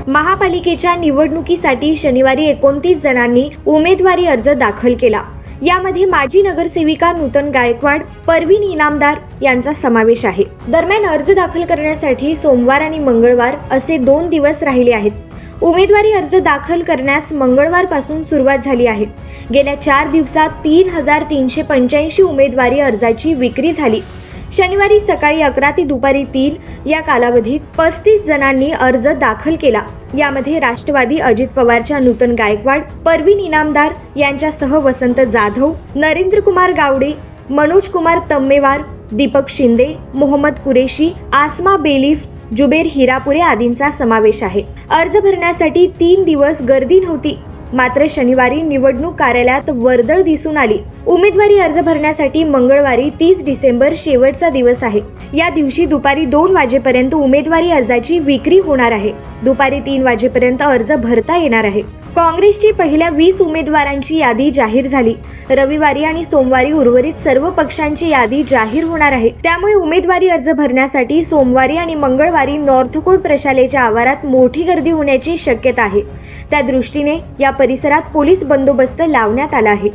महापालिकेच्या निवडणुकीसाठी शनिवारी 29 जणांनी उमेदवारी अर्ज दाखल केला। यामध्ये माजी नगरसेविका नूतन गायकवाड, परवीन इनामदार यांचा समावेश आहे। दरम्यान अर्ज दाखल करण्यासाठी सोमवार आणि मंगळवार असे 2 दिवस राहिले आहेत। उमेदवारी अर्ज दाखल करण्यास मंगळवारपासून सुरुवात झाली आहे। गेल्या 4 दिवसात 3385 उमेदवारी अर्जाची विक्री झाली। शनिवारी सकाळी 11 ते दुपारी 3 या कालावधीत 35 जणांनी अर्ज दाखल केला। यामध्ये राष्ट्रवादी अजित पवारच्या नूतन गायकवाड, परवीन इनामदार यांच्यासह वसंत जाधव, नरेंद्र कुमार गावडे, मनोज कुमार तम्मेवार, दीपक शिंदे, मोहम्मद कुरेशी, आसमा बेलीफ, जुबेर हिरापुरे आदींचा समावेश आहे। अर्ज भरण्यासाठी 3 दिवस गर्दी नव्हती, मात्र शनिवारी निवडणूक कार्यालयात वर्दळ दिसून आली। उमेदवारी अर्ज भरण्यासाठी मंगळवारी 30 डिसेंबर शेवटचा दिवस आहे। या दिवशी दुपारी 2 वाजेपर्यंत उमेदवारी अर्जाची विक्री होणार आहे। दुपारी 3 वाजेपर्यंत अर्ज भरता येणार आहे। काँग्रेसची पहिल्या 20 उमेदवारांची यादी जाहीर झाली। रविवारी आणि सोमवारी उर्वरित सर्व पक्षांची यादी जाहीर होणार आहे। त्यामुळे उमेदवारी अर्ज भरण्यासाठी सोमवारी आणि मंगळवारी नॉर्थ कोर्ट प्रशालेच्या आवारात मोठी गर्दी होण्याची शक्यता आहे। त्या दृष्टीने या परिसरात पोलीस बंदोबस्त लावण्यात आला आहे।